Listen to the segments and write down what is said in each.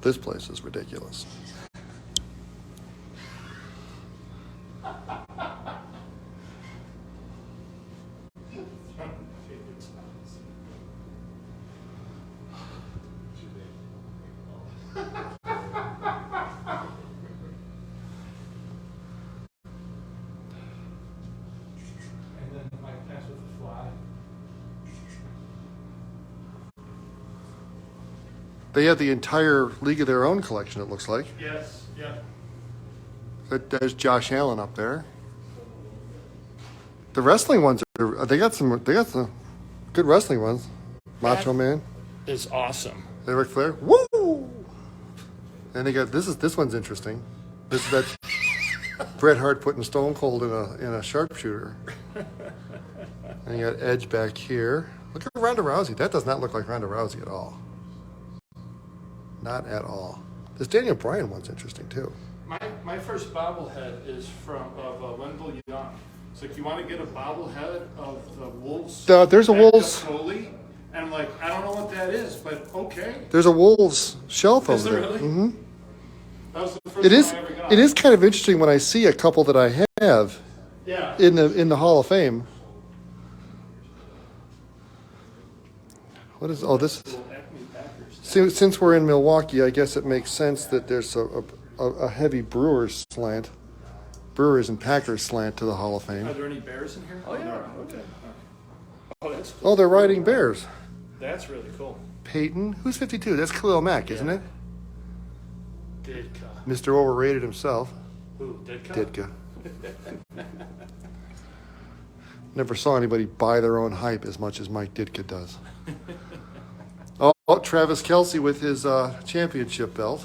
This place is ridiculous. They have the entire League of Their Own collection, it looks like. Yes, yeah. There's Josh Allen up there. The wrestling ones are they got some good wrestling ones. Macho Man. Is awesome. They Ric Flair. Woo! And they got this one's interesting. This is that Bret Hart putting Stone Cold in a sharpshooter. And you got Edge back here. Look at Ronda Rousey. That does not look like Ronda Rousey at all. Not at all. This Daniel Bryan one's interesting too. My first bobblehead is from Wendell Young. It's like, you want to get a bobblehead of the Wolves? There's a Wolves. Foley? And I'm like, I don't know what that is, but okay. There's a Wolves shelf Is over there there. really? Mm-hmm. That was the first one I ever got. It is kind of interesting when I see a couple that I have in the Hall of Fame. What is this? Since we're in Milwaukee, I guess it makes sense that there's a heavy Brewers and Packers slant to the Hall of Fame. Are there any Bears in here? Oh, yeah. Okay. Oh, that's cool. Oh, they're riding Bears. That's really cool. Peyton, who's 52? That's Khalil Mack, isn't it? Ditka. Mr. Overrated himself. Who, Ditka? Ditka. Never saw anybody buy their own hype as much as Mike Ditka does. Oh, Travis Kelce with his championship belt.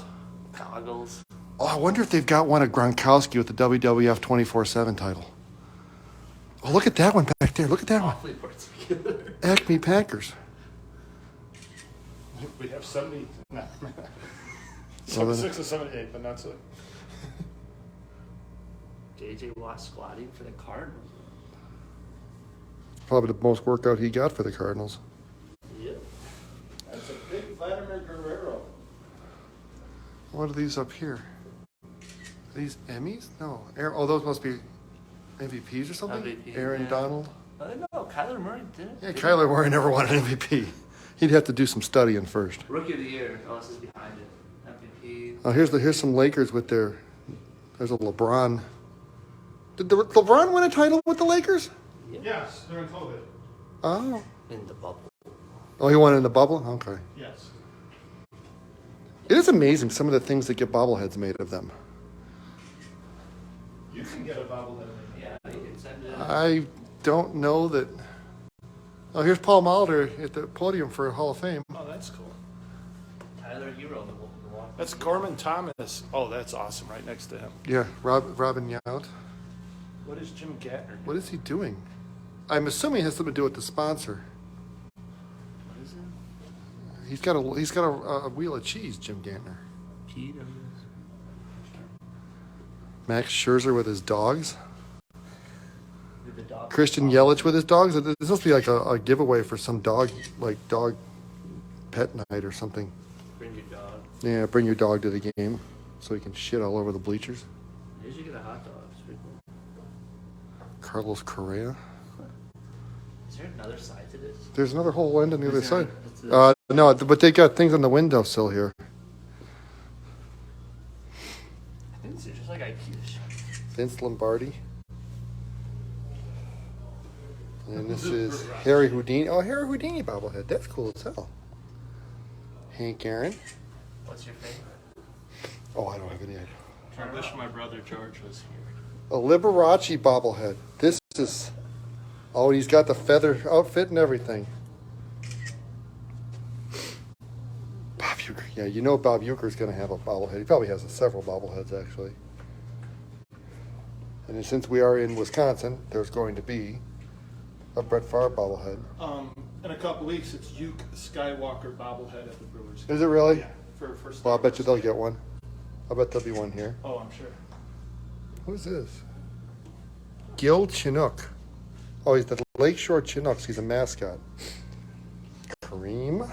Goggles. Oh, I wonder if they've got one of Gronkowski with the WWF 24/7 title. Oh, look at that one back there. Look at that one. Awfully particular. Acme Packers. We have 70. No. Well, 76 and 78, but not so. J.J. Watt squatting for the Cardinals. Probably the most workout he got for the Cardinals. Yep. That's a big Vladimir Guerrero. What are these up here? Are these Emmys? No. Oh, those must be MVPs or something? MVP, Aaron yeah. Donald? No, Kyler Murray didn't. Yeah, Kyler Murray never won an MVP. He'd have to do some studying first. Rookie of the year. Oh, this is behind it. MVP. Oh, here's some Lakers with their. There's a LeBron. Did LeBron win a title with the Lakers? Yes, during COVID. Oh. In the bubble. Oh, he won in the bubble? Okay. Yes. It is amazing some of the things that get bobbleheads made of them. You can get a bobblehead. Yeah, you can send it. I don't know that. Oh, here's Paul Molitor at the podium for Hall of Fame. Oh, that's cool. Tyler Hero. That's Gorman Thomas. Oh, that's awesome. Right next to him. Yeah, Robin Yount. What is Jim Gatner? What is he doing? I'm assuming it has something to do with the sponsor. What is it? He's got a wheel of cheese, Jim Gantner. Pete. Max Scherzer with his dogs. With the dog. Christian Yelich with his dogs. This must be like a giveaway for some dog pet night or something. Bring your dog. Yeah, bring your dog to the game so he can shit all over the bleachers. You should get a hot dog. It's pretty cool. Carlos Correa. Is there another side to this? There's another whole end on the other Is there- side. it's a- No, but they got things on the windowsill here. I think these are just like IKEA shit. Vince Lombardi. And this is Harry Houdini. Oh, Harry Houdini bobblehead. That's cool as hell. Hank Aaron. What's your favorite? Oh, I don't have any idea. I wish my brother George was here. A Liberace bobblehead. This is... Oh, he's got the feather outfit and everything. Bob Uecker. Yeah, you know Bob Uecker's going to have a bobblehead. He probably has several bobbleheads, actually. And then since we are in Wisconsin, there's going to be a Brett Favre bobblehead. In a couple weeks, it's Luke Skywalker bobblehead at the Brewers. Is it really? Yeah. For Well, I bet you they'll get one. I bet there'll be one here. Oh, I'm sure. Who's this? Gil Chinook. Oh, he's the Lakeshore Chinooks. He's a mascot. Kareem.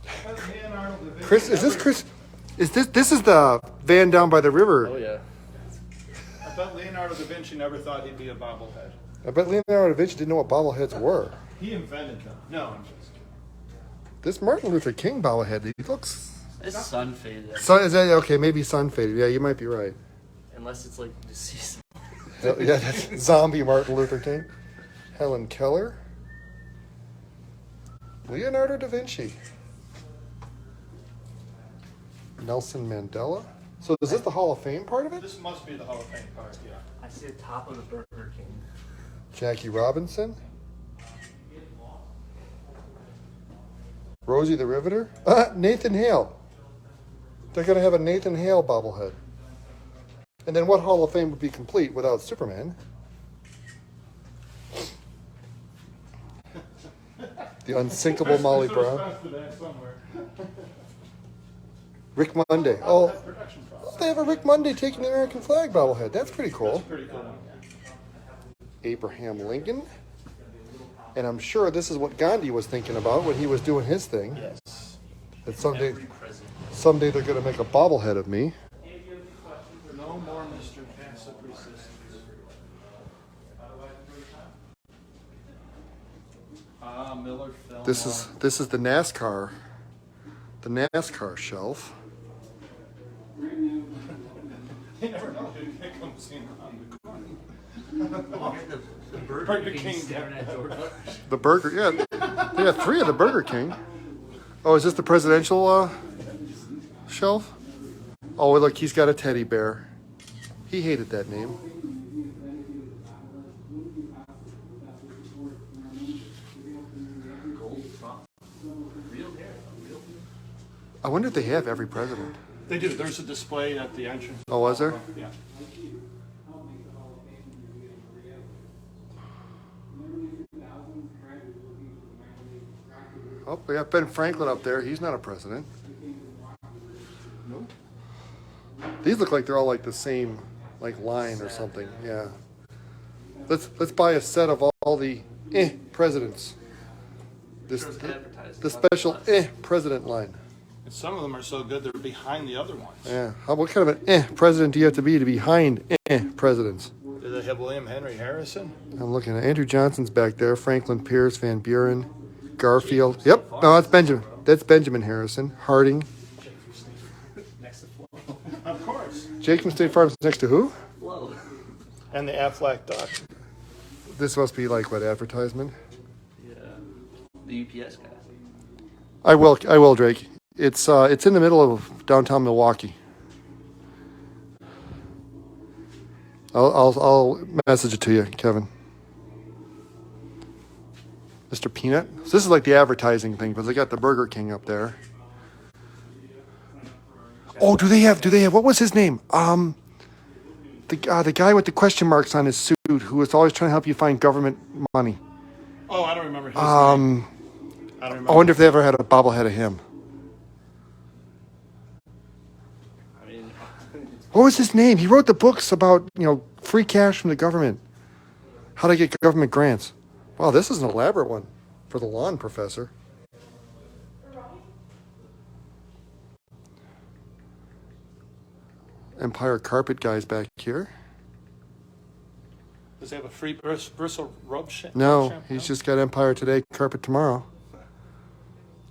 Yeah, Leonardo da Vinci. Chris, is this Chris? Is this is the van down by the river? Oh yeah. I bet Leonardo da Vinci never thought he'd be a bobblehead. I bet Leonardo da Vinci didn't know what bobbleheads were. He invented them. No, I'm just kidding. This Martin Luther King bobblehead, he looks. It's sun faded. Sun is that okay? Maybe sun faded. Yeah, you might be right. Unless it's like deceased. Yeah, that's zombie Martin Luther King. Helen Keller. Leonardo da Vinci. Nelson Mandela. So is this the Hall of Fame part of it? This must be the Hall of Fame part, yeah. I see the top of the Burger King. Jackie Robinson. Rosie the Riveter. Nathan Hale. They're going to have a Nathan Hale bobblehead. And then what Hall of Fame would be complete without Superman? The unsinkable Molly There's a Brown. response to that somewhere. Rick Monday. Oh, That's production process. they have a Rick Monday taking the American flag bobblehead. That's pretty cool. Pretty cool one. Abraham Lincoln. And I'm sure this is what Gandhi was thinking about when he was doing his thing. Yes. That someday, Every president. someday they're going to make a bobblehead of me. No more Mr. Passive Resistance. Miller Film. This is the NASCAR shelf. You never know who comes in on the corner. The Burger Burger King. King staring at George. The burger, yeah, they got 3 of the Burger King. Oh, is this the presidential shelf? Oh, look, he's got a teddy bear. He hated that name. Gold front. Real hair. Real. I wonder if they have every president. They do. There's a display at the entrance. Oh, was there? Yeah. Oh, we got Ben Franklin up there. He's not a president. Nope. These look like they're all like the same, like line or something. Yeah. Let's buy a set of all the presidents. This Shows advertised. the special president line. And some of them are so good they're behind the other ones. Yeah. What kind of an president do you have to be behind presidents? Do they have William Henry Harrison? I'm looking at Andrew Johnson's back there. Franklin Pierce, Van Buren, Garfield. Yep. No, that's Benjamin. That's Benjamin Harrison. Harding. Next to Flo. Of course. Jacob State Farm's next to who? Flo. And the Aflac Duck. This must be like what advertisement? Yeah. The UPS guy. I will, Drake. It's in the middle of downtown Milwaukee. I'll message it to you, Kevin. Mr. Peanut. So this is like the advertising thing because they got the Burger King up there. Oh, do they have? What was his name? The guy with the question marks on his suit who was always trying to help you find government money. Oh, I don't remember his name. I don't remember. I wonder if they ever had a bobblehead of him. I mean, What was his name? He wrote the books about, free cash from the government. How to get government grants. Wow, this is an elaborate one for the lawn professor. Empire Carpet Guy's back here. Does he have a free bristle rub shampoo? No, he's just got Empire today, carpet tomorrow.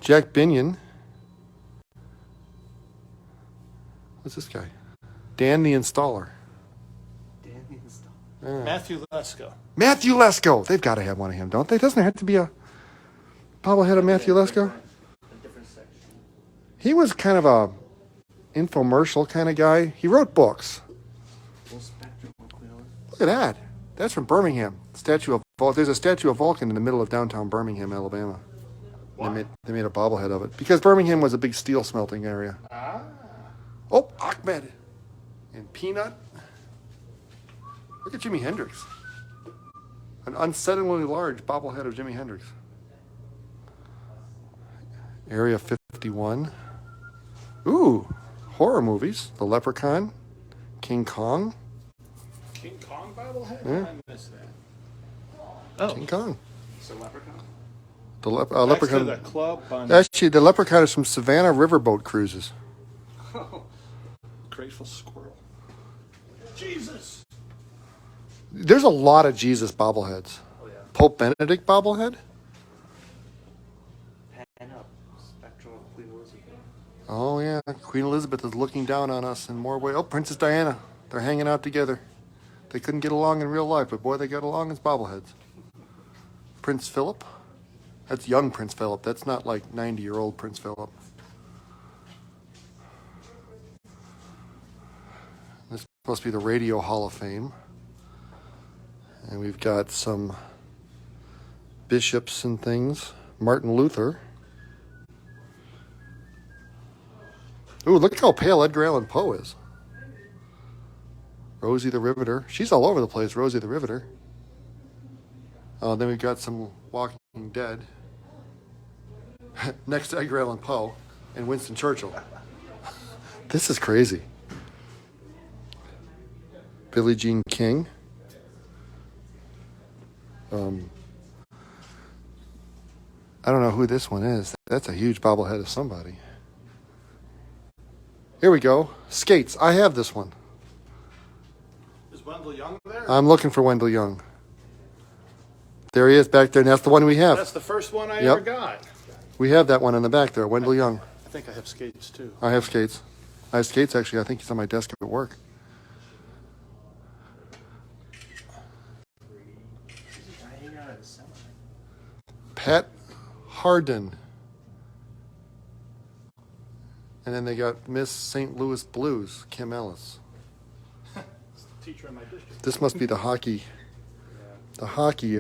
Jack Binion. What's this guy? Dan the Installer. Danny and stuff. Yeah. Matthew Lesko. Matthew Lesko. They've got to have one of him, don't they? Doesn't there have to be a bobblehead of Matthew Lesko? A different section. He was kind of a infomercial kind of guy. He wrote books. Full spectrum. Look at that. That's from Birmingham. There's a statue of Vulcan in the middle of downtown Birmingham, Alabama. They made a bobblehead of it because Birmingham was a big steel smelting area. Ah. Oh, Ahmed and Peanut. Look at Jimi Hendrix. An unsettlingly large bobblehead of Jimi Hendrix. Area 51. Ooh, horror movies. The Leprechaun, King Kong. King Kong bobblehead? Yeah. I missed that. Oh, King Kong. it's a leprechaun. The Next to leprechaun. the club on Actually, the leprechaun is from Savannah Riverboat Cruises. Grateful Squirrel. Jesus. There's a lot of Jesus bobbleheads. Oh yeah. Pope Benedict bobblehead? Pan up. Spectrum of Queen Elizabeth. Oh, yeah. Queen Elizabeth is looking down on us in more ways. Oh, Princess Diana. They're hanging out together. They couldn't get along in real life, but boy, they got along as bobbleheads. Prince Philip. That's young Prince Philip. That's not like 90-year-old Prince Philip. This is supposed to be the Radio Hall of Fame. And we've got some bishops and things. Martin Luther. Ooh, look how pale Edgar Allan Poe is. Rosie the Riveter. She's all over the place, Rosie the Riveter. Then we've got some Walking Dead. Next to Edgar Allan Poe and Winston Churchill. This is crazy. Billie Jean King. I don't know who this one is. That's a huge bobblehead of somebody. Here we go. Skates. I have this one. Is Wendell Young there? I'm looking for Wendell Young. There he is back there, and that's the one we have. That's the first one I Yep. ever got. We have that one in the back there, Wendell Young. I think I have skates too. I have skates. I have skates, actually. I think he's on my desk at work. Hanging out at the semi. Pat Harden. And then they got Miss St. Louis Blues, Kim Ellis. Teacher in my district. This must be the hockey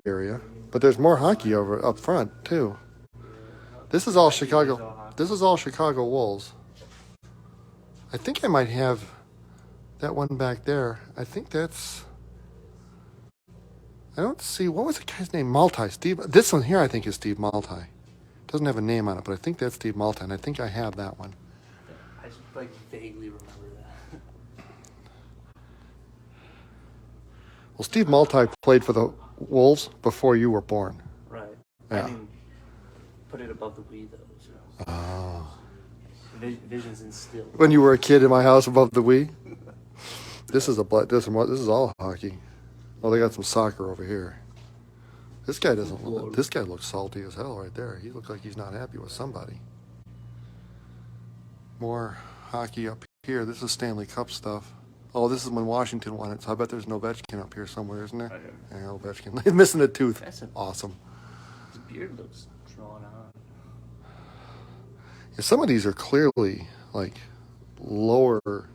area. But there's more hockey over up front, too. This is all Chicago. This is all Chicago Wolves. I think I might have that one back there. I think that's... I don't see... What was the guy's name? Maltai. Steve... This one here, I think, is Steve Maltai. Doesn't have a name on it, but I think that's Steve Maltai, and I think I have that one. I just like vaguely remember that. Well, Steve Maltai played for the Wolves before you were born. Right. Yeah. I mean, put it above the Wii though. So. Oh. Visions instilled. When you were a kid in my house above the Wii? This is all hockey. Oh, they got some soccer over here. This guy doesn't look... This guy looks salty as hell right there. He looks like he's not happy with somebody. More hockey up here. This is Stanley Cup stuff. Oh, this is when Washington won it, so I bet there's an Ovechkin up here somewhere, isn't there? Right here. Yeah, Ovechkin. He's missing a tooth. That's Awesome. His beard looks drawn on. Yeah, some of these are clearly, like, lower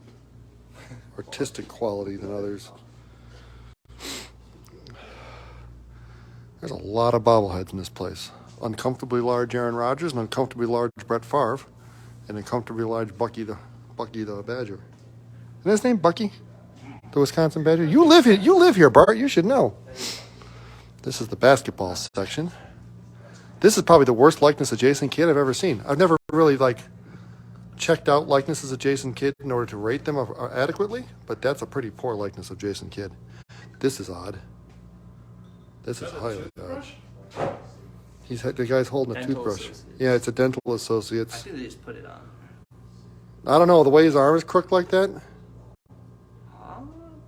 artistic quality than others. There's a lot of bobbleheads in this place. Uncomfortably large Aaron Rodgers, an uncomfortably large Brett Favre, and uncomfortably large Bucky the Badger. Isn't his name Bucky? The Wisconsin Badger? You live here, Bart. You should know. This is the basketball section. This is probably the worst likeness of Jason Kidd I've ever seen. I've never really, checked out likenesses of Jason Kidd in order to rate them adequately, but that's a pretty poor likeness of Jason Kidd. This is odd. This is highly odd. The guy's holding a Dental toothbrush. Associates. Yeah, it's a Dental I Associates. think they just put it on. I don't know, the way his arm is crooked like that,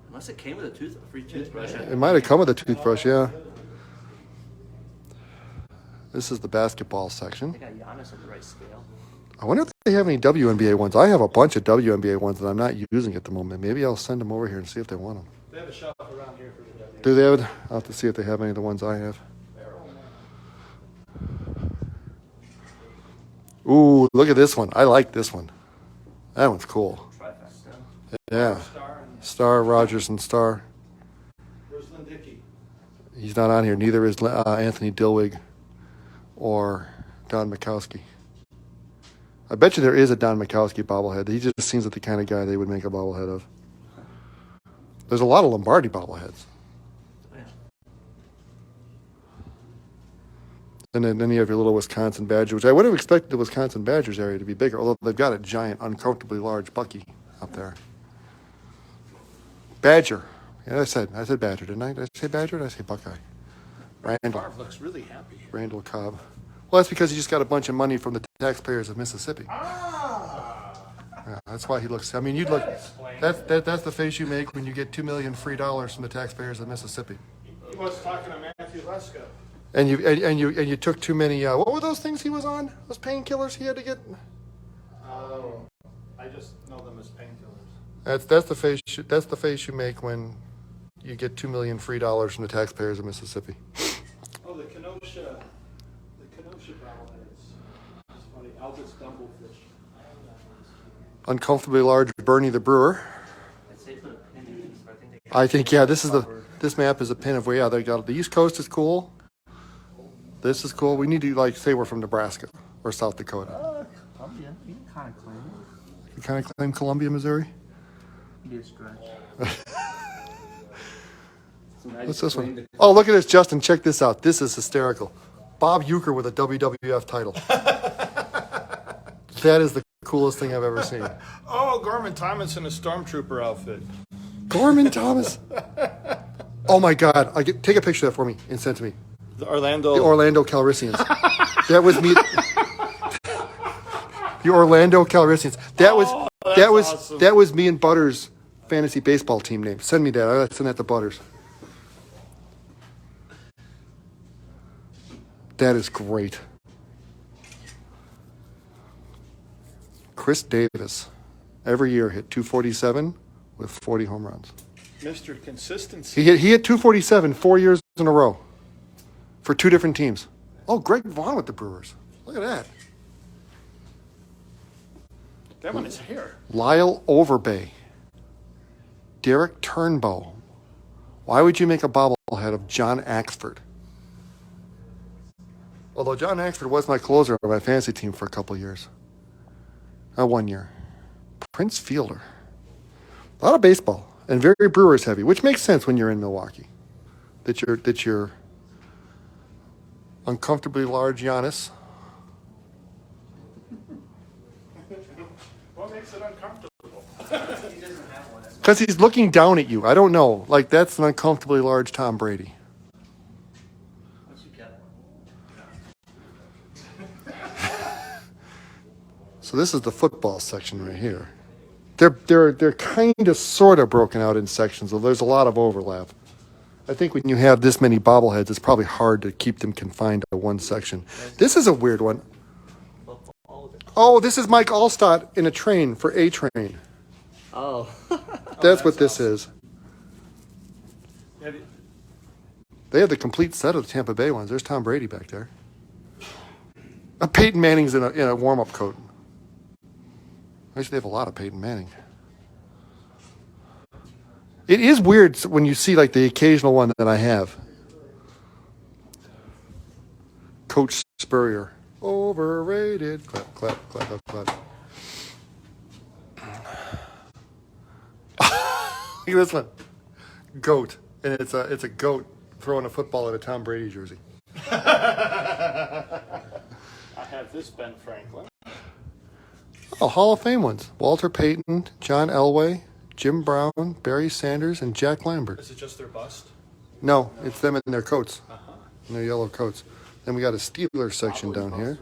Unless it came with a free toothbrush. it might have come with a toothbrush, yeah. This is the basketball section. They got Giannis at the right scale. I wonder if they have any WNBA ones. I have a bunch of WNBA ones that I'm not using at the moment. Maybe I'll send them over here and see if they want them. They have a shop around here for the W. Do they have it? I'll have to see if they have any of the ones I have. Ooh, look at this one. I like this one. That one's cool. Trifecta. Yeah. Star and Star, Rogers, and Star. where's Lindicki? He's not on here. Neither is Anthony Dilwig or Don Mikowski. I bet you there is a Don Mikowski bobblehead. He just seems like the kind of guy they would make a bobblehead of. There's a lot of Lombardi bobbleheads. Yeah. And then you have your little Wisconsin Badger, which I would have expected the Wisconsin Badgers area to be bigger, although they've got a giant, uncomfortably large Bucky up there. Badger. Yeah, I said Badger, didn't I? Did I say Badger or did I say Buckeye? Randall. Barb looks really happy. Randall Cobb. Well, that's because he just got a bunch of money from the taxpayers of Mississippi. Ah. Yeah, that's why he looks. I mean, you'd look. That's the face you make when you get $2 million free dollars from the taxpayers of Mississippi. He was talking to Matthew Lesko. And you took too many. What were those things he was on? Those painkillers he had to get. Oh, I just know them as painkillers. That's the face. That's the face you make when you get $2 million free dollars from the taxpayers of Mississippi. Oh, the Kenosha bobbleheads. That's funny. Albus Dumblefish. Uncomfortably large Bernie the Brewer. I'd say put a pin in these, but I think they I think this map is a pin of where they got the East Coast is cool. This is cool. We need to say we're from Nebraska or South Dakota. Columbia. You can kind of claim it. You kind of claim Columbia, Missouri. Be a stretch. What's this one? Oh, look at this, Justin. Check this out. This is hysterical. Bob Uecker with a WWF title. That is the coolest thing I've ever seen. Oh, Gorman Thomas in a stormtrooper outfit. Gorman Thomas. Oh my God! Take a picture of that for me and send it to me. The Orlando Calrissians. That was me. The Orlando Calrissians. That was awesome. That was me and Butters' fantasy baseball team name. Send me that. I gotta send that to Butters. That is great. Chris Davis, every year hit 247 with 40 home runs. Mr. Consistency. He hit 247 4 years in a row for two different teams. Oh, Greg Vaughn with the Brewers. Look at that. That one is here. Lyle Overbay. Derek Turnbow. Why would you make a bobblehead of John Axford? Although John Axford was my closer on my fantasy team for a couple of years. 1 year. Prince Fielder. A lot of baseball and very Brewers heavy, which makes sense when you're in Milwaukee. That you're uncomfortably large Giannis. What makes it uncomfortable? Because he's looking down at you. I don't know. Like, that's an uncomfortably large Tom Brady. Once you get one. So this is the football section right here. They're kind of sort of broken out in sections, though there's a lot of overlap. I think when you have this many bobbleheads, it's probably hard to keep them confined to one section. This is a weird one. Oh, this is Mike Allstott in a train for A-Train. Oh. That's what this is. Yeah, They have the complete set of the Tampa Bay ones. There's Tom Brady back there. Peyton Manning's in a warm-up coat. Actually, they have a lot of Peyton Manning. It is weird when you see like the occasional one that I have. Coach Spurrier. Overrated. Clap, clap, clap, clap, clap. Look at this one. Goat. And it's a goat throwing a football at a Tom Brady jersey. I have this Ben Franklin. Oh, Hall of Fame ones. Walter Payton, John Elway, Jim Brown, Barry Sanders, and Jack Lambert. Is it just their bust? No, it's them in their coats. In their yellow coats. Then we got a Steelers section down here.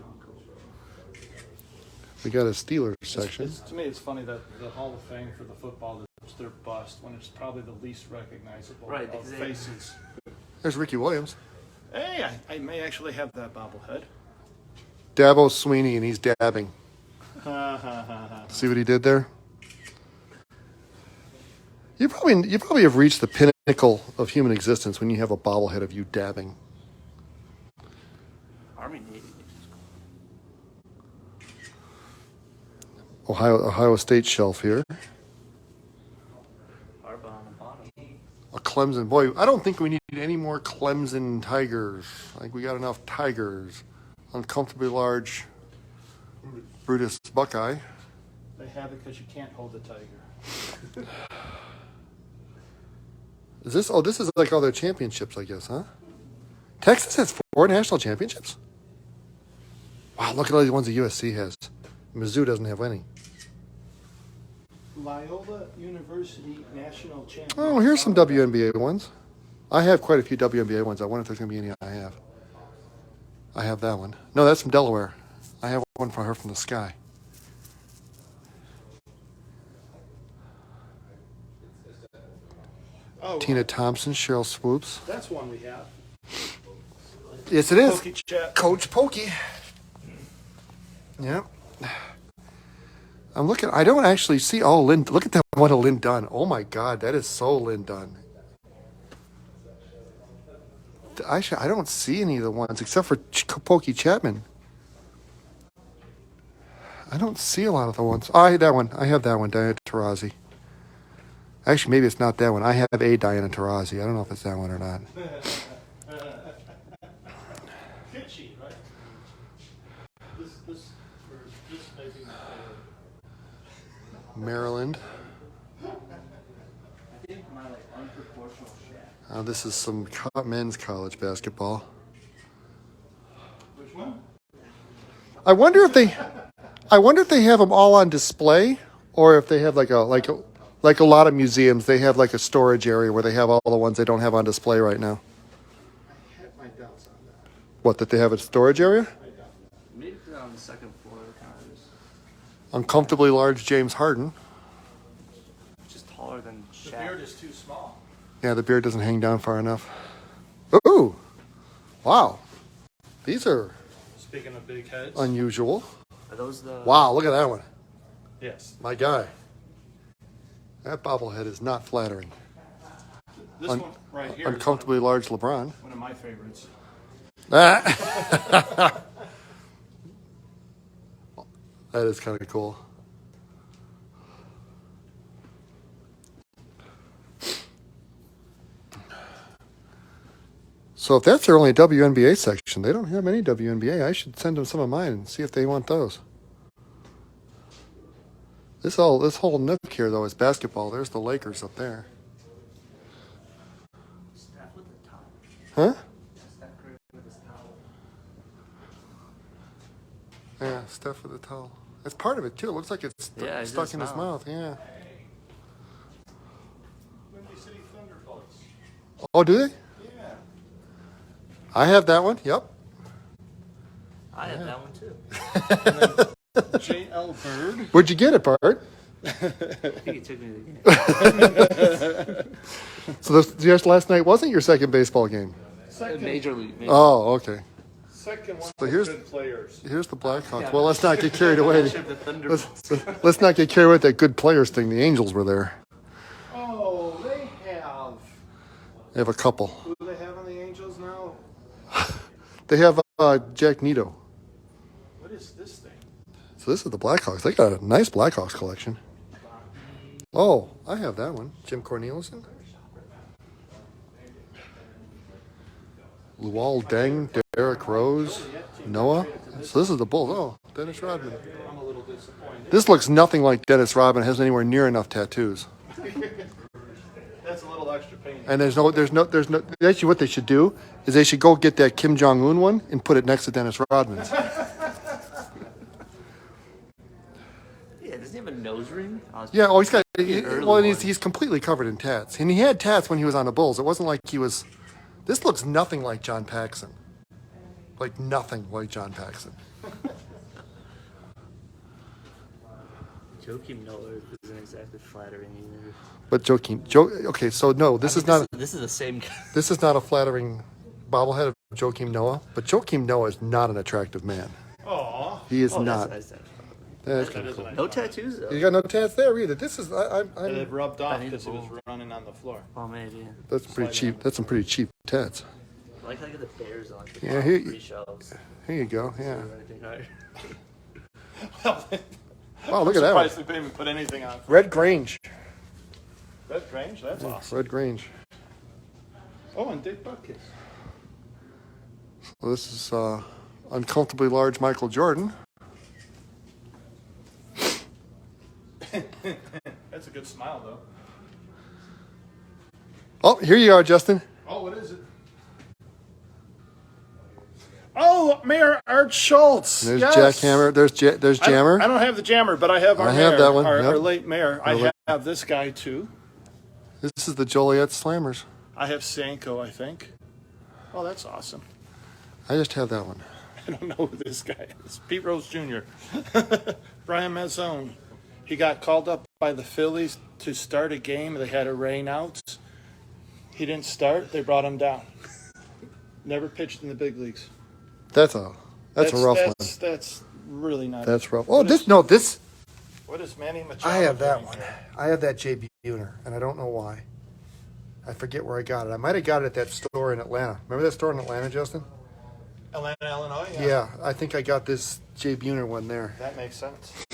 We got a Steelers section. To me, it's funny that the Hall of Fame for the football is their bust when it's probably the least recognizable Right, of exactly. faces. There's Ricky Williams. Hey, I may actually have that bobblehead. Dabo Sweeney, and he's dabbing. See what he did there? You probably have reached the pinnacle of human existence when you have a bobblehead of you dabbing. Army Navy. Ohio State shelf here. Harbaugh on the bottom. A Clemson. Boy, I don't think we need any more Clemson Tigers. I think we got enough Tigers. Uncomfortably large Brutus Buckeye. They have it because you can't hold the tiger. Is this? Oh, this is like all their championships, I guess, huh? Texas has 4 national championships. Wow, look at all the ones the USC has. Mizzou doesn't have any. Loyola University National Champion. Oh, here's some WNBA ones. I have quite a few WNBA ones. I wonder if there's going to be any I have. I have that one. No, that's from Delaware. I have one for her from the sky. Oh, Tina Thompson, Cheryl Swoops. that's one we have. Yes, it is. Pokey Chat. Coach Pokey. Yep. I'm looking. I don't actually see. Oh, Lynn. Look at that one of Lynn Dunn. Oh my God, that is so Lynn Dunn. Actually, I don't see any of the ones except for Pokey Chapman. I don't see a lot of the ones. Oh, I that one. I have that one, Diana Taurasi. Actually, maybe it's not that one. I have a Diana Taurasi. I don't know if it's that one or not. Kitschy, right? This may be my favorite. Maryland. I think my like unproportional shaft. This is some men's college basketball. Which one? I wonder if they have them all on display, or if they have like a lot of museums, they have like a storage area where they have all the ones they don't have on display right now. I have my doubts on that. What, that they have a storage area? Maybe they're on the second floor of the counters. Uncomfortably large James Harden. Just taller than The Shaq. beard is too small. Yeah, the beard doesn't hang down far enough. Ooh, wow, these are Speaking of big heads. unusual. Are those the? Wow, look at that one, Yes. my guy. That bobblehead is not flattering. This one right here. is Uncomfortably large LeBron. one of my favorites. That is kind of cool. So if that's their only WNBA section, they don't have any WNBA. I should send them some of mine and see if they want those. This whole nook here though is basketball. There's the Lakers up there. Steph with the top. Huh? Steph Curry with his towel. Yeah, Steph with the towel. It's part of it too. It looks like it's Yeah, he stuck does in his smile. mouth. Yeah. Windy City Thunderbolts. Oh, do they? Yeah. I have that one. Yep. I have that one too. J.L. Bird. Where'd you get it, Bart? I think he took me to the game. So this just last night wasn't your second baseball game. Second, Major League. Oh, okay. second one So of here's- good players. Here's the Blackhawks. Well, let's not get carried away. The Thunderbolts. Let's not get carried away with that good players thing. The Angels were there. Oh, they have. They have a couple. Who do they have on the Angels now? They have Jack Nito. What is this thing? So this is the Blackhawks. They got a nice Blackhawks collection. Oh, I have that one. Jim Cornelison. Luol Deng, Derek Rose, Noah. So this is the Bulls. Oh, Dennis Rodman. I'm a little disappointed. This looks nothing like Dennis Rodman. Has anywhere near enough tattoos. That's a little extra pain. And there's no. Actually, what they should do is they should go get that Kim Jong Un one and put it next to Dennis Rodman's. Yeah, doesn't he have a nose ring? Yeah. Oh, he's got. Early Well, and one. he's completely covered in tats, and he had tats when he was on the Bulls. It wasn't like he was. This looks nothing like John Paxson. Like nothing like John Paxson. Joakim Noah isn't exactly flattering either. But okay, so no, this is not. This is the same guy. This is not a flattering bobblehead of Joakim Noah. But Joakim Noah is not an attractive man. Aw. He is Oh, not. that's nice. That's kind of cool. No tattoos though. You got no tats there either. This is. It I'm rubbed off I need because he a was bowl. running on the floor. Oh maybe. That's pretty cheap. That's some pretty cheap tats. I like how you get the bears on like the Yeah, bottom he- three shelves. Here you go. Yeah. Or anything higher. Wow, look at that one. Surprised they even put anything on. Red Grange. Red Grange, that's awesome. Red Grange. Oh, and Dick Butkus. So this is uncomfortably large Michael Jordan. That's a good smile, though. Oh, here you are, Justin. Oh, what is it? Oh, Mayor Art Schultz. There's Yes. Jackhammer. There's Jammer. I don't have the jammer, but I have our I have mayor, that one, Our, yep. our late mayor. I late- have this guy, too. This is the Joliet Slammers. I have Sanko, I think. Oh, that's awesome. I just have that one. I don't know who this guy is. Pete Rose Jr. Brian Mazzone. He got called up by the Phillies to start a game. They had a rain out. He didn't start. They brought him down. Never pitched in the big leagues. That's a rough one. That's really not. That's rough. Oh, this. What is Manny Machado? I have that doing one. here? I have that J. Buhner, and I don't know why. I forget where I got it. I might have got it at that store in Atlanta. Remember that store in Atlanta, Justin? Atlanta, Illinois? Yeah, I think I got this J. Buhner one there. That makes sense.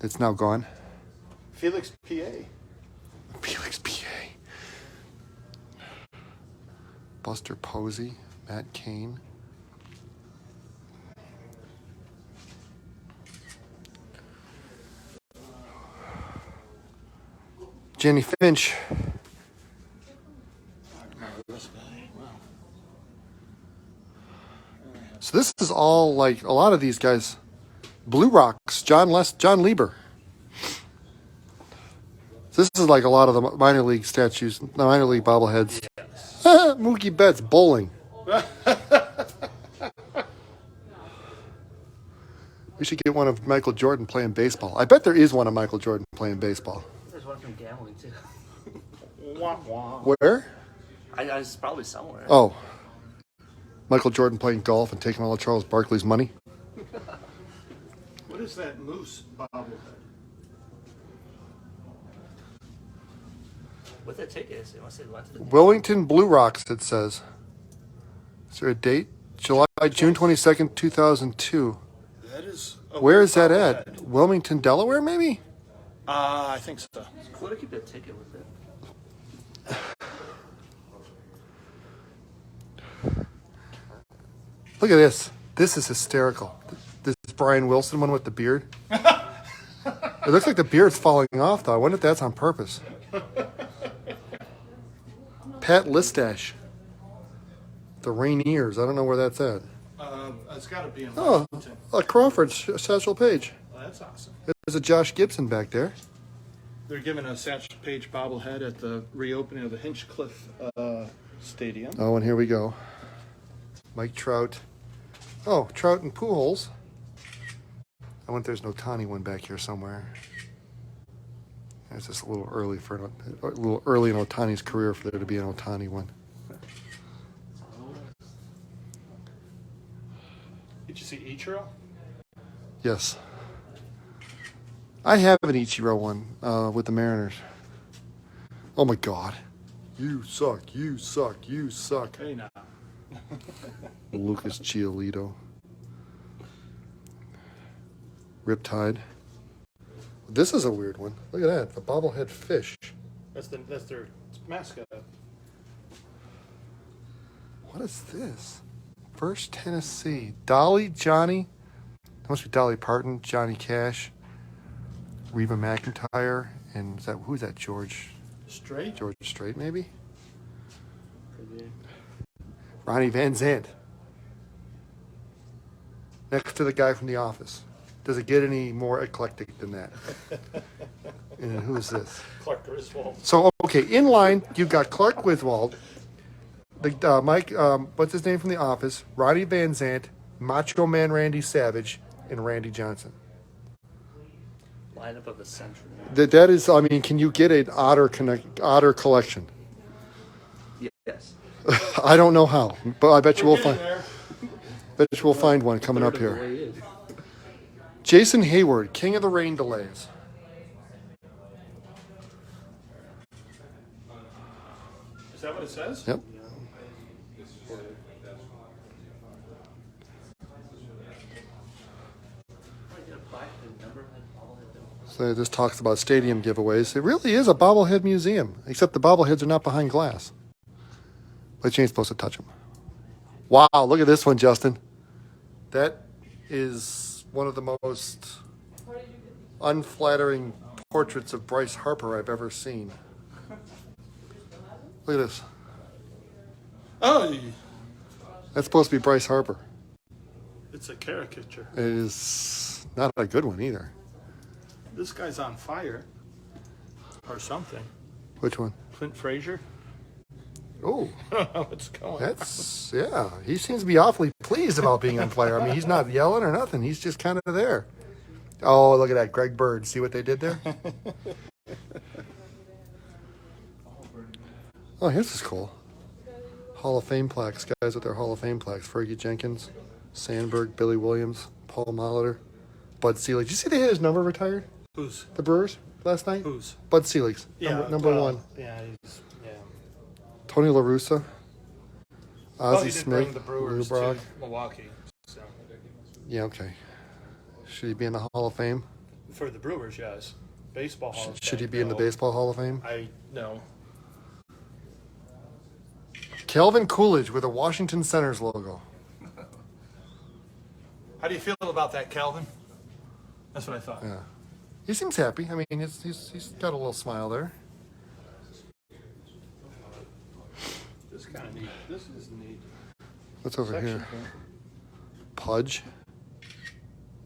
It's now gone. Felix PA. Felix PA. Buster Posey, Matt Cain. Jenny Finch. I remember this guy. Wow. So this is all like a lot of these guys. Blue Rocks, John Lieber. This is like a lot of the minor league statues, the minor league bobbleheads. Yes. Mookie Betts bowling. We should get one of Michael Jordan playing baseball. I bet there is one of Michael Jordan playing baseball. There's one from gambling too. Wah, wah. Where? It's probably somewhere. Oh. Michael Jordan playing golf and taking all of Charles Barkley's money. What is that moose bobblehead? What that ticket is? It must say what's the Wellington Blue Rocks, it says. Is there a date? June 22nd, 2002. That is. Where is that at? Wilmington, Delaware, maybe? I think so. It's cool to keep that ticket with it. Look at this. This is hysterical. This is Brian Wilson one with the beard. It looks like the beard's falling off, though. I wonder if that's on purpose. Pat Listash. The Rainiers. I don't know where that's at. It's got to be in Oh, Washington. Crawford, Satchel Paige. Well, that's awesome. There's a Josh Gibson back there. They're giving a Satchel Paige bobblehead at the reopening of the Hinchcliffe Stadium. Oh, and here we go. Mike Trout. Oh, Trout and Pujols. I wonder if there's an Ohtani one back here somewhere. It's just a little early in Ohtani's career for there to be an Ohtani one. Did you see Ichiro? Yes. I have an Ichiro one with the Mariners. Oh my God. You suck, you suck, you suck. Hey, now. Lucas Giolito. Riptide. This is a weird one. Look at that. The bobblehead fish. That's their mascot. What is this? First Tennessee. Dolly Johnny. That must be Dolly Parton, Johnny Cash, Reba McEntire, and who's that? George Straight? Strait, maybe? Could be. Ronnie Van Zant. Next to the guy from The Office. Does it get any more eclectic than that? And who is this? Clark Griswold. So, okay, in line, you've got Clark Griswold, the Mike, what's his name from The Office, Ronnie Van Zant, Macho Man Randy Savage, and Randy Johnson. Lineup of the century. That is, I mean, can you get an otter collection? Yes. I don't know how, but I bet you we'll find. There. Bet you we'll find one coming up Third of the here. way is. Jason Hayward, King of the Rain Delays. Is that what it says? Yep. So this talks about stadium giveaways. It really is a bobblehead museum, except the bobbleheads are not behind glass. But you ain't supposed to touch them. Wow, look at this one, Justin. That is one of the most unflattering portraits of Bryce Harper I've ever seen. Look at this. Oh, That's supposed to be Bryce Harper. it's a caricature. It is not a good one either. This guy's on fire. Or something. Which one? Clint Frazier. Oh, I don't know what's going on. that's, yeah. He seems to be awfully pleased about being umpire. I mean, he's not yelling or nothing. He's just kind of there. Oh, look at that. Greg Bird. See what they did there? Oh, here's this cool. Hall of Fame plaques. Guys with their Hall of Fame plaques. Fergie Jenkins, Sandberg, Billy Williams, Paul Molitor, Bud Selig. Did you see they had his number retired? Who's? The Brewers last night? Who's? Bud Selig's. Number well, one. Yeah, he's, yeah. Tony La Russa. Well, Ozzie he did bring Smith. the Brewers Lou Brock. to Milwaukee. So. Yeah, okay. Should he be in the Hall of Fame? For the Brewers, yes. Baseball Hall of Fame. Should he be in the no. Baseball Hall of Fame? No. Calvin Coolidge with a Washington Senators logo. How do you feel about that, Calvin? That's what I thought. Yeah. He seems happy. I mean, he's got a little smile there. This is kind of neat. This is neat. What's over Section here? Pudge.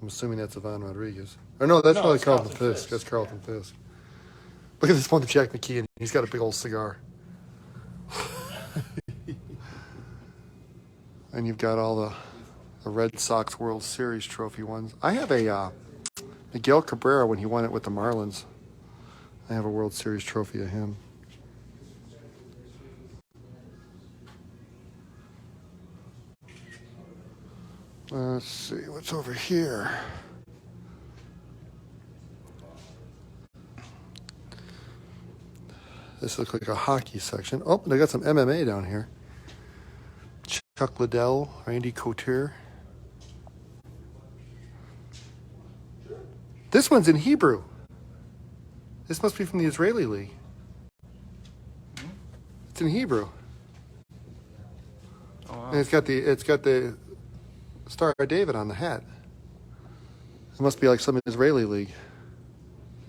I'm assuming that's Ivan Rodriguez. Or no, that's No, probably it's Carlton Carlton Fisk. Fisk. That's Carlton Fisk. Look at this one to Jack McKeon. He's got a big old cigar. And you've got all the Red Sox World Series trophy ones. I have a Miguel Cabrera when he won it with the Marlins. I have a World Series trophy of him. Let's see what's over here. This looks like a hockey section. Oh, they got some MMA down here. Chuck Liddell, Randy Couture. This one's in Hebrew. This must be from the Israeli League. It's in Hebrew. Oh, wow. And it's got the Star of David on the hat. It must be like some Israeli league.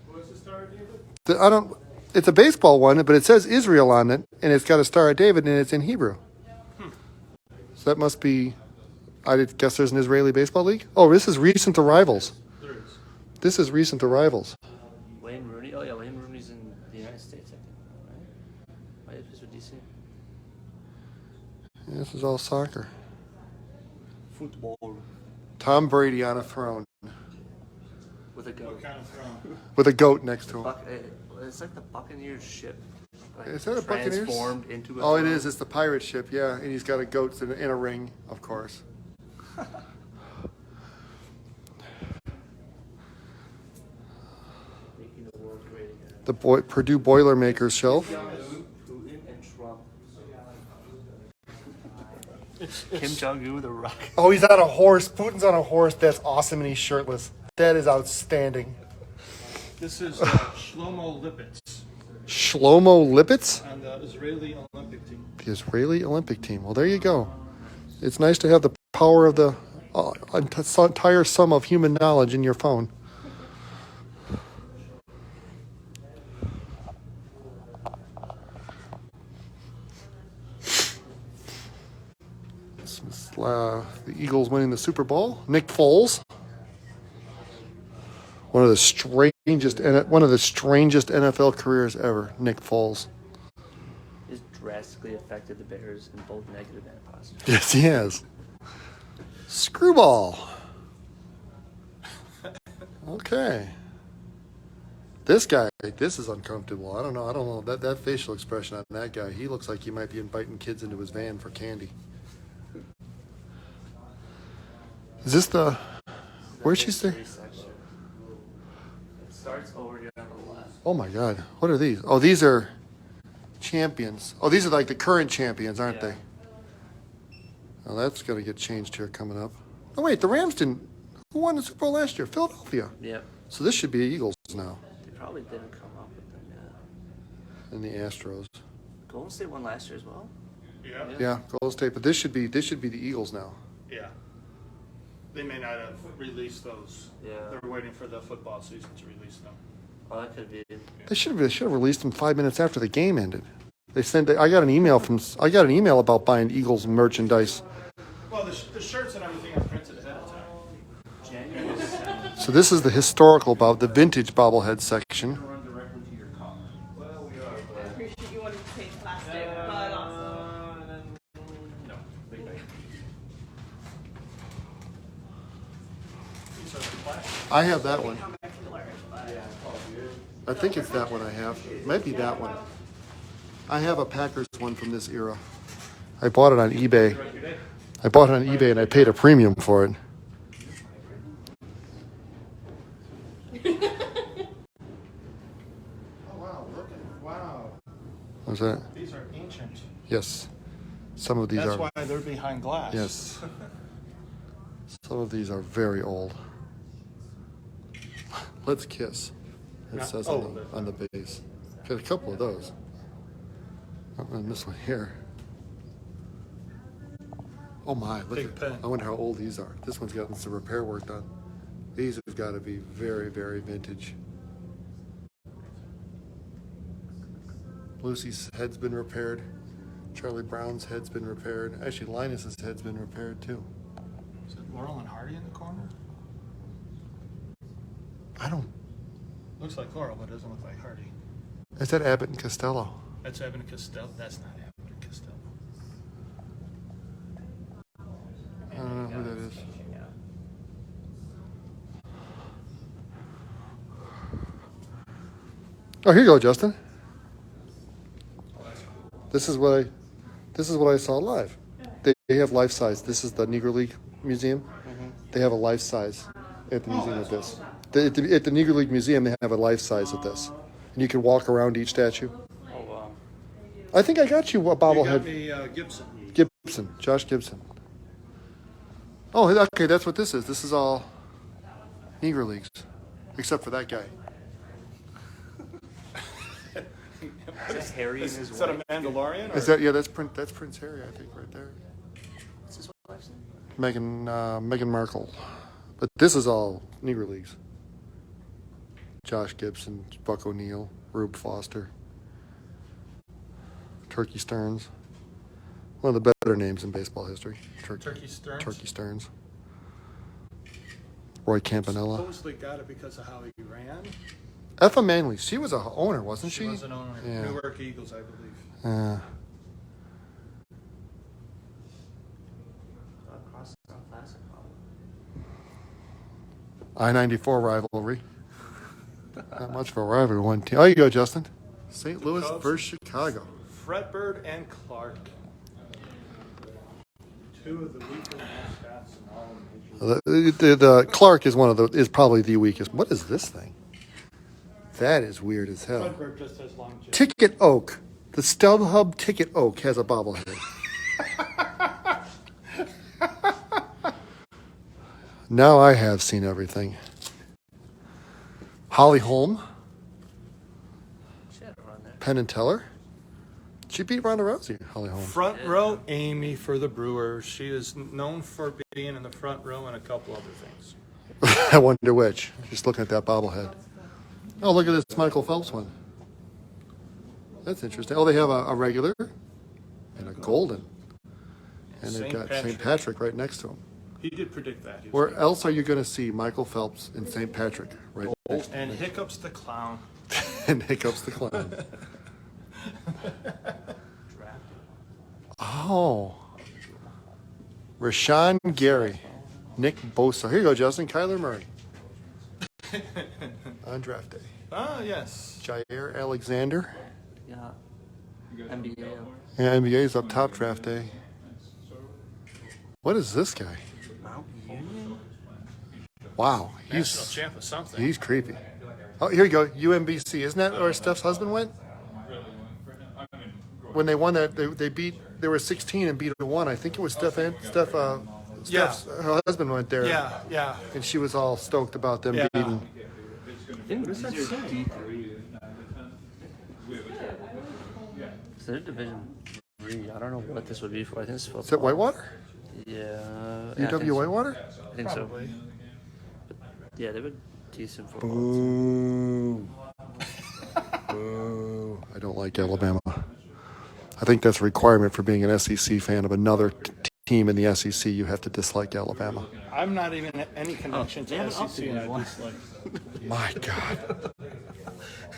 What's the Star of David? It's a baseball one, but it says Israel on it, and it's got a Star of David, and it's in Hebrew. So that must be, I guess there's an Israeli baseball league? Oh, this is recent arrivals. There is. This is recent arrivals. Wayne Rooney. Oh yeah, Wayne Rooney's in the United States, I think. Right? Why is with DC? Yeah, this is all soccer. Football Tom Brady on a throne with a goat. What kind of throne? with a goat next to him. It's like the Buccaneers ship. Like Is that a Buccaneers? transformed into a Oh, it throne. is. It's the pirate ship, yeah. And he's got a goat in a ring, of course. Making the world great again. The Purdue Boilermakers shelf. Putin and Trump. Kim Jong-un with a rocket. Oh, he's on a horse. Putin's on a horse. That's awesome, and he's shirtless. That is outstanding. This is Shlomo Lipitz Shlomo Lipitz, on the Israeli Olympic team. the Israeli Olympic team. Well, there you go. It's nice to have the power of the entire sum of human knowledge in your phone. The Eagles winning the Super Bowl. Nick Foles. One of the strangest NFL careers ever. Nick Foles. Has drastically affected the Bears in both negative and positive. Yes, he has. Screwball. Okay. This guy, this is uncomfortable. I don't know. That facial expression on that guy, he looks like he might be inviting kids into his van for candy. Is this the... Where's she there? It starts over here on the left. Oh my God. What are these? Oh, these are champions. Oh, these are like the current champions, aren't Yeah. they? Oh, that's going to get changed here coming up. Oh, wait, the Rams didn't... Who won the Super Bowl last year? Philadelphia. Yep. So this should be Eagles now. They probably didn't come up with them yet. And the Astros. Golden State won last year as well. Yeah. Yeah, Golden State. But this should be the Eagles now. Yeah. They may not have released those. Yeah. They're waiting for the football season to release them. Oh, that could be. They should have released them 5 minutes after the game ended. I got an email about buying Eagles merchandise. Well, the shirts and everything are printed ahead of time. January 7th. So this is the historical the vintage bobblehead section. I appreciate you wanted to say plastic, but also. I have that one. I think it's that one I have. Maybe that one. I have a Packers one from this era. I bought it on eBay. And I paid a premium for it. Oh wow! Wow. What's that? These are ancient. Yes. Some of these That's are. why they're behind glass. Yes. Some of these are very old. Let's kiss. It says on the base. Got a couple of those. And this one here. Oh my! Look Big at. pen. I wonder how old these are. This one's gotten some repair work done. These have got to be very, very vintage. Lucy's head's been repaired. Charlie Brown's head's been repaired. Actually, Linus's head's been repaired too. Is it Laurel and Hardy in the corner? I don't. Looks like Laurel, but it doesn't look like Hardy. Is that Abbott and Costello? That's Abbott and Costello. That's not Abbott and Costello. I don't know who that is. Oh, here you go, Justin. This is what I saw live. They have life size. This is the Negro League Museum. They have a life size at the museum of this. At the Negro League Museum, they have a life size of this, and you can walk around each statue. Oh wow. I think I got you a bobblehead. You got me Gibson. Gibson, Josh Gibson. Oh, okay, that's what this is. This is all Negro Leagues, except for that guy. Is that Harry and his Is that wife? a Mandalorian? Is that that's Prince Harry, I think, right there. What's his wife's name? Meghan Markle. But this is all Negro Leagues. Josh Gibson, Buck O'Neill, Rube Foster, Turkey Stearns. One of the better names in baseball history. Turkey Stearns? Turkey Stearns. Roy Campanella. Supposedly got it because of how he ran. Effa Manley. She was an owner, wasn't she? She was an owner. Yeah. Newark Eagles, I believe. Crosstown Classic, probably. I-94 rivalry. Not much of a rivalry. One team. Oh, you go, Justin. St. Louis Cubs. versus Chicago. Fredbird and Clark. Two of the weaker mascots in all of Major League. The Clark is probably the weakest. What is this thing? That is weird as hell. Fredbird just has long jib. Ticket Oak. The StubHub Ticket Oak has a bobblehead. Now I have seen everything. Holly Holm. She had a run there. Penn and Teller. She beat Ronda Rousey, Holly Holm. Front row Amy for the Brewers. She is known for being in the front row and a couple other things. I wonder which. Just looking at that bobblehead. Oh, look at this Michael Phelps one. That's interesting. Oh, they have a regular and a golden. And they've got St. Patrick right next to him. He did predict that. He was Where right. else are you going to see Michael Phelps and St. Patrick right next to And Hiccups the Clown. and Hiccups the Clown? Oh. Rashawn Gary. Nick Bosa. Here you go, Justin. Kyler Murray. On draft day. Ah, yes. Jair Alexander. Yeah. NBA. Yeah, NBA's up top draft day. What is this guy? Mount Union? Wow. National champ of something. He's creepy. Oh, here you go. UMBC. Isn't that where Steph's husband went? When they won that, they were 16 and beat 1. I think it was Steph's her husband went there. Yeah. And she was all stoked about them Yeah. beating. I think these are D3. So they're Division 3. I don't know what this would be for. I think it's football. Is that Whitewater? Yeah. UW Whitewater? I think so. Probably. Yeah, they were decent football. Boo. Boo. I don't like Alabama. I think that's a requirement for being an SEC fan of another team in the SEC. You have to dislike Alabama. I'm not even any connection they haven't to SEC. And I updated one. dislike. My God.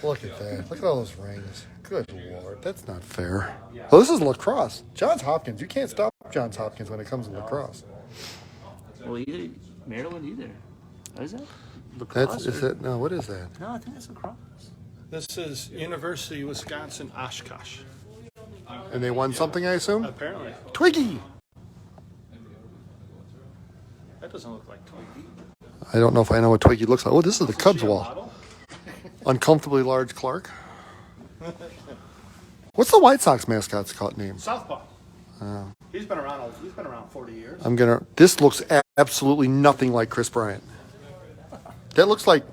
Look at that. Look at all those rings. Good Lord. That's not fair. Well, this is lacrosse. Johns Hopkins. You can't stop Johns Hopkins when it comes to lacrosse. Well, either Maryland either. What is that? lacrosse. Is that no? What is that? No, I think that's lacrosse. This is University of Wisconsin Oshkosh. And they won something, I assume. Apparently. Twiggy. That doesn't look like Twiggy. I don't know if I know what Twiggy looks like. Oh, this is the Cubs She a wall. model? Uncomfortably large Clark. What's the White Sox mascot's name? Southpaw. He's been around 40 years. This looks absolutely nothing like Chris Bryant. That looks like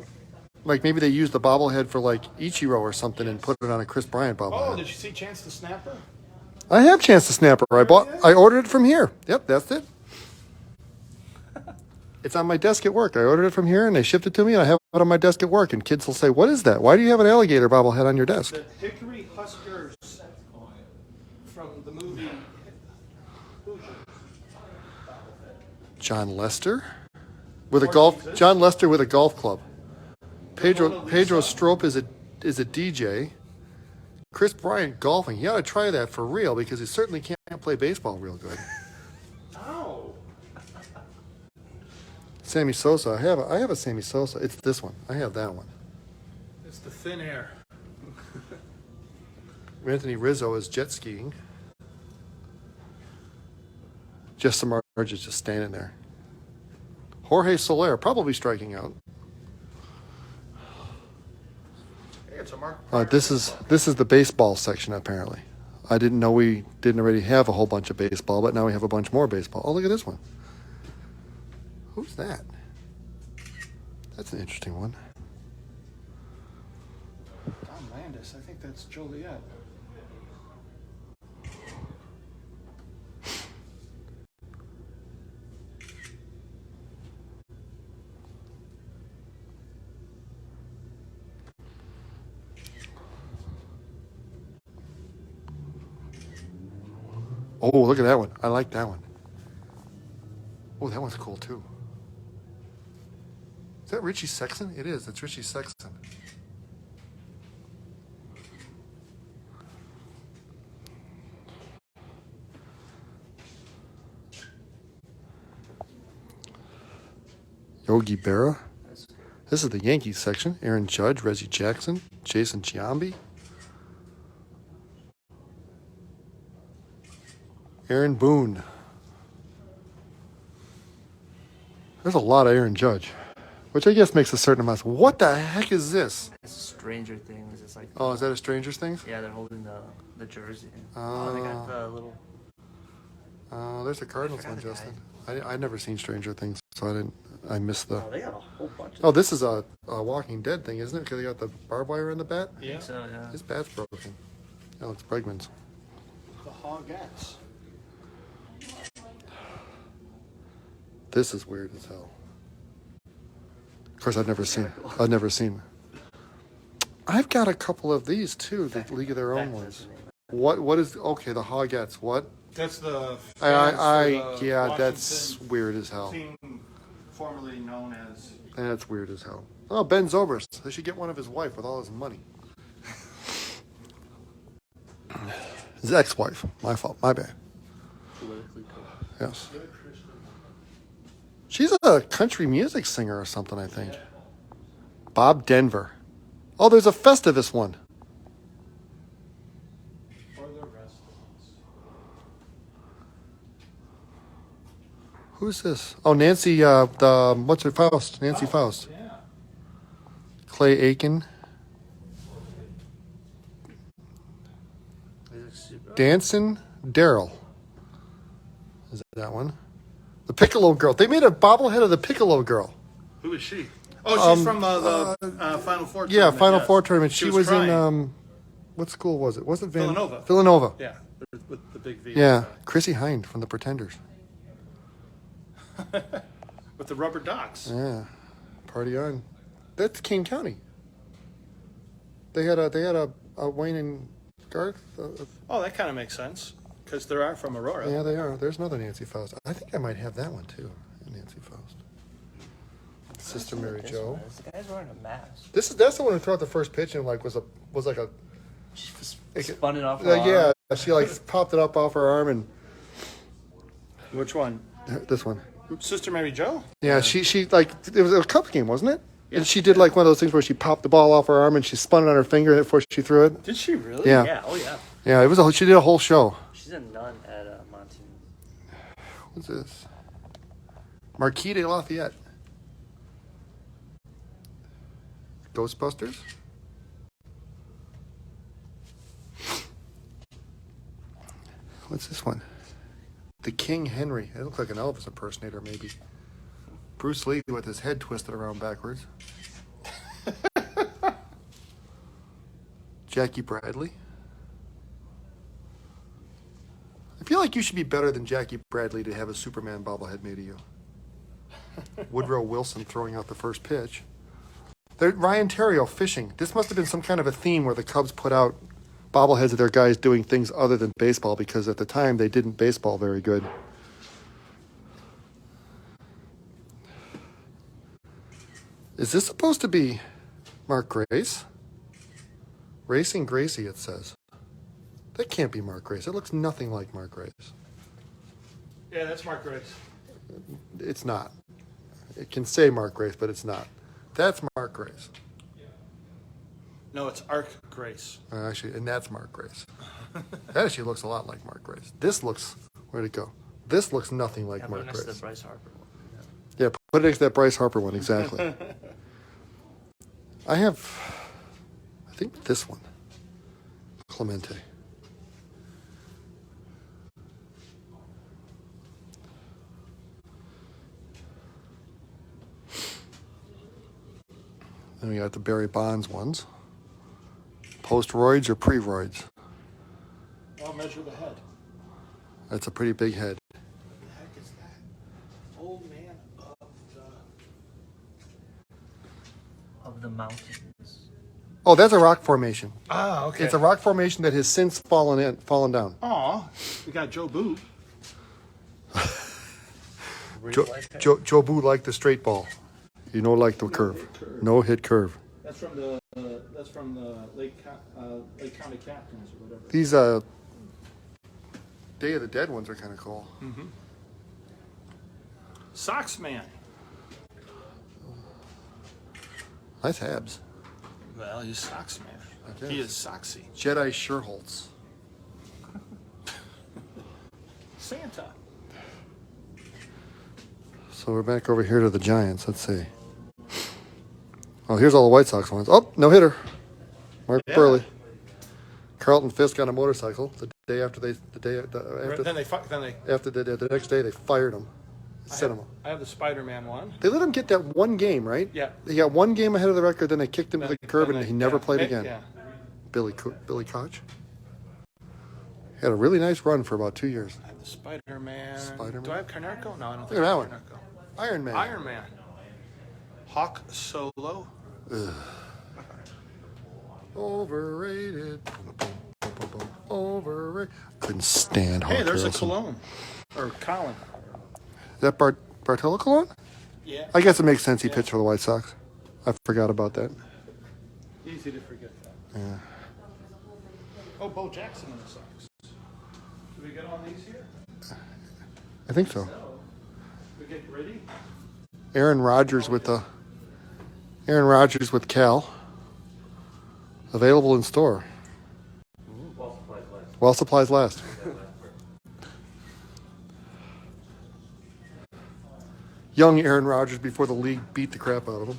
maybe they used the bobblehead for like Ichiro or something and put it on a Chris Bryant bobblehead. Oh, did you see Chance the Snapper? I have Chance the Snapper. I ordered it from here. Yep, that's it. It's on my desk at work. I ordered it from here and they shipped it to me and I have it on my desk at work and kids will say, "What is that? Why do you have an alligator bobblehead on your desk?" The Hickory Huskers from the movie Hoosier. John Lester with a golf club. Pedro Strop is a DJ. Chris Bryant golfing. You ought to try that for real because he certainly can't play baseball real good. Oh. Sammy Sosa. I have a Sammy Sosa. It's this one. I have that one. It's the thin air. Anthony Rizzo is jet skiing. Just Marge is just standing there. Jorge Soler probably striking out. Hey, it's a Mark. This is the baseball section apparently. I didn't know we didn't already have a whole bunch of baseball, but now we have a bunch more baseball. Oh, look at this one. Who's that? That's an interesting one. Tom Landis. I think that's Joliet. Oh, look at that one. I like that one. Oh, that one's cool too. Is that Richie Sexton? It is. It's Richie Sexton. Yogi Berra. This is the Yankees section. Aaron Judge, Reggie Jackson, Jason Giambi. Aaron Boone. There's a lot of Aaron Judge, which I guess makes a certain amount. What the heck is this? It's Stranger Things. It's like. Oh, is that a Stranger Things? Yeah, they're holding the jersey. Oh, they got the little. Oh, there's a Cardinals one, the guy. Justin. I've never seen Stranger Things, so I missed the. Oh, they got a whole bunch. Oh, this is a Walking Dead thing, isn't it? Because they got the barbed wire in the bat. Yeah. So yeah. His bat's broken. Alex Bregman's. The Hogettes. This is weird as hell. Of course, I've never seen. I've got a couple of these too. The League of Their Own ones. What is okay? The Hogettes. What? That's the. That's weird as hell. Team formerly known as. That's weird as hell. Oh, Ben Zobrist. They should get one of his wife with all his money. His ex-wife. My fault. My bad. Politically correct. Yes. She's a country music singer or something, I think. Bob Denver. Oh, there's a Festivus one. For the rest of us. Who's this? Oh, Nancy, what's her Faust? Nancy Faust. Yeah. Clay Aiken. Danson Daryl. Is that one? The Piccolo Girl. They made a bobblehead of the Piccolo Girl. Who is she? Oh, she's from the Final Four tournament. Yeah, Final yes. Four tournament. She was crying. in, what school was it? Was it Villanova. Villanova. Yeah, with the big V. Yeah, Chrissy Hind from the Pretenders. With the rubber docks. Yeah, party on. That's King County. They had a Wayne and Garth. Oh, that kind of makes sense because they are from Aurora. Yeah, they are. There's another Nancy Faust. I think I might have that one too. Nancy Faust. Sister Mary Jo. The guy's wearing a mask. That's the one who threw out the first pitch and was like a. She spun it off her Like, yeah, arm. she popped it up off her arm and Which one? this one. Sister Mary Jo? Yeah, she it was a cup game, wasn't it? And she did like one of those things where she popped the ball off her arm and she spun it on her finger before she threw it. Did she really? Yeah. Yeah. Oh yeah. Yeah, it was she did a whole show. She's a nun at Monty. What's this? Marquis de Lafayette. Ghostbusters? What's this one? The King Henry. It looks like an Elvis impersonator, maybe. Bruce Lee with his head twisted around backwards. Jackie Bradley. I feel like you should be better than Jackie Bradley to have a Superman bobblehead made of you. Woodrow Wilson throwing out the first pitch. Ryan Terrio fishing. This must have been some kind of a theme where the Cubs put out bobbleheads of their guys doing things other than baseball because at the time they didn't baseball very good. Is this supposed to be Mark Grace? Racing Gracie, it says. That can't be Mark Grace. It looks nothing like Mark Grace. Yeah, that's Mark Grace. It's not. It can say Mark Grace, but it's not. That's Mark Grace. No, it's Arc Grace. Actually, and that's Mark Grace. That actually looks a lot like Mark Grace. This looks, where'd it go? This looks nothing like Mark Next to Grace. the Bryce Harper one. Yeah, put it next to that Bryce Harper one, exactly. I think this one. Clemente. Then we got the Barry Bonds ones. Post-roids or pre-roids? I'll measure the head. That's a pretty big head. What the heck is that? Old man Of the mountains. Oh, that's a rock formation. Ah, okay. It's a rock formation that has since fallen down. Aw, we got Joe Boo. Joe Boo liked the straight ball. You know, like the curve. No hit curve. That's from the Lake County Captains or whatever. These Day of the Dead ones are kind of cool. Mm-hmm. Sox Man. Nice abs. Well, he's Sox Man. Okay. He is Soxy. Jedi Sherholtz. Santa. So we're back over here to the Giants. Let's see. Oh, here's all the White Sox ones. Oh, no hitter. Mark Burley. Carlton Fisk on a motorcycle. The next day they fired him. Sent him. I have the Spider-Man one. They let him get that one game, right? Yeah. He got one game ahead of the record, then they kicked him to the curb, and he never played again. Yeah. Billy Koch. He had a really nice run for about 2 years. I have the Spider-Man. Spider-Man? Do I have Carnarco? No, I don't think Look at I that have one. Carnarco. Iron Man. Iron Man. Hawk Solo. Ugh. Overrated. Overrated. Couldn't stand Hawk Hey, there's Harrelson. a Cologne. Or Colin. Is that Bartolo Colon? Yeah. I guess it makes sense he pitched for the White Sox. I forgot about that. Easy to forget that. Yeah. Oh, Bo Jackson in the Sox. Do we get on these here? I think so. We get ready? Aaron Rodgers with Cal. Available in store. While supplies last. Young Aaron Rodgers before the league beat the crap out of him.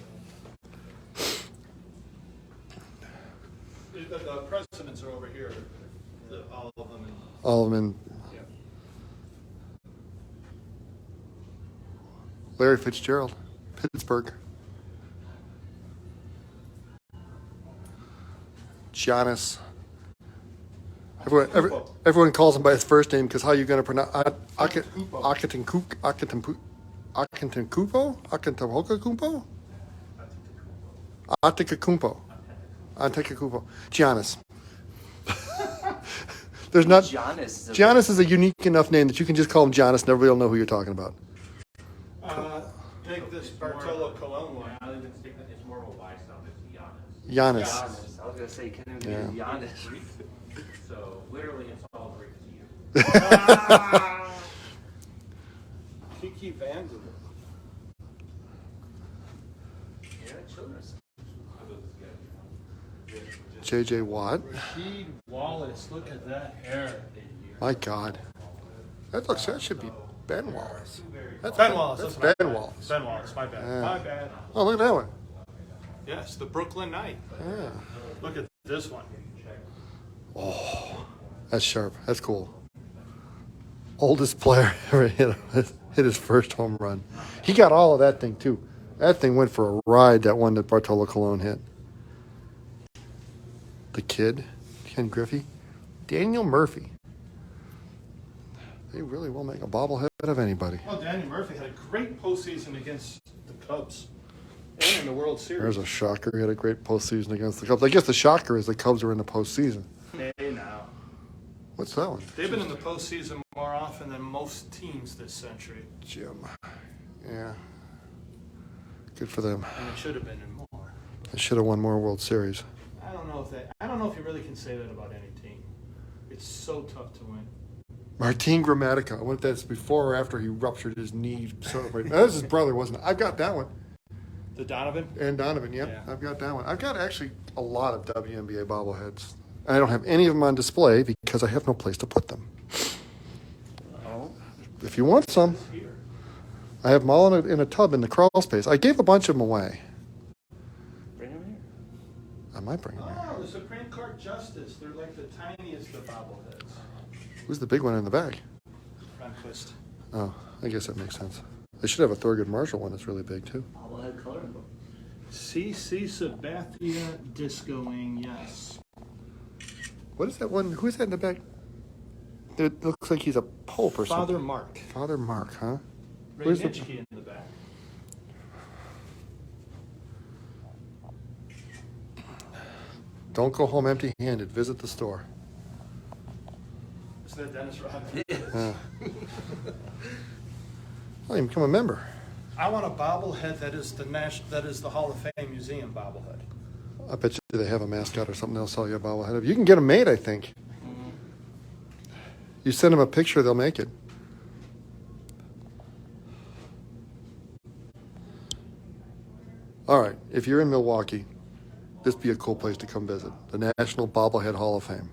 The presidents are over here. All of them. All of them in. Larry Fitzgerald, Pittsburgh. Giannis. Everyone calls him by his first name because how are you going to pronounce Akatahokakumpo? Antetokounmpo. Giannis. There's not. Giannis is a unique enough name that you can just call him Giannis and everybody will know who you're talking about. Take this Bartolo Colon one. It's more of a Y sound. It's Giannis. I was gonna say, can it be Giannis? So literally, it's all Greek to you. Kiki Vanderbilt. Yeah, Chili J.J. Watt. Rasheed Wallace, look at that hair. My God. That should be Ben Wallace. That's Ben Wallace. That's my Ben bad. Wallace. Ben Wallace, my bad. Yeah. My bad. Oh, look at that one. Yes, the Brooklyn Knight. Yeah. Look at this one. Oh, that's sharp. That's cool. Oldest player ever hit his first home run. He got all of that thing, too. That thing went for a ride, that one that Bartolo Colon hit. The kid, Ken Griffey. Daniel Murphy. They really will make a bobblehead of anybody. Oh, Daniel Murphy had a great postseason against the Cubs and in the World Series. There's a shocker. He had a great postseason against the Cubs. I guess the shocker is the Cubs are in the postseason. Hey, now. What's that one? They've been in the postseason more often than most teams this century. Jim. Yeah. Good for them. And it should have been in more. They should have won more World Series. I don't know if you really can say that about any team. It's so tough to win. Martin Gramatica. I wonder if that's before or after he ruptured his knee. That was his brother, wasn't it? I've got that one. The Donovan? And Donovan, yep. Yeah. I've got that one. I've got actually a lot of WNBA bobbleheads. I don't have any of them on display because I have no place to put them. Oh. If you want some, Here. I have them all in a tub in the crawl space. I gave a bunch of them away. Bring him here. I might bring them here. Oh, the Supreme Court Justice. They're like the tiniest of bobbleheads. Who's the big one in the back? Rehnquist. Oh, I guess that makes sense. They should have a Thurgood Marshall one that's really big, too. Bobblehead coloring book. CC Sabathia Discoing, yes. What is that one? Who's that in the back? It looks like he's a pope or Father something. Mark. Father Mark, huh? Ray Where's the- Nitschke in the back. Don't go home empty-handed. Visit the store. Is that Dennis Rodman? Yeah. Well, you become a member. I want a bobblehead that is the Hall of Fame Museum bobblehead. I bet you they have a mascot or something they'll sell you a bobblehead of. You can get them made, I think. You send them a picture, they'll make it. All right, if you're in Milwaukee, this would be a cool place to come visit. The National Bobblehead Hall of Fame.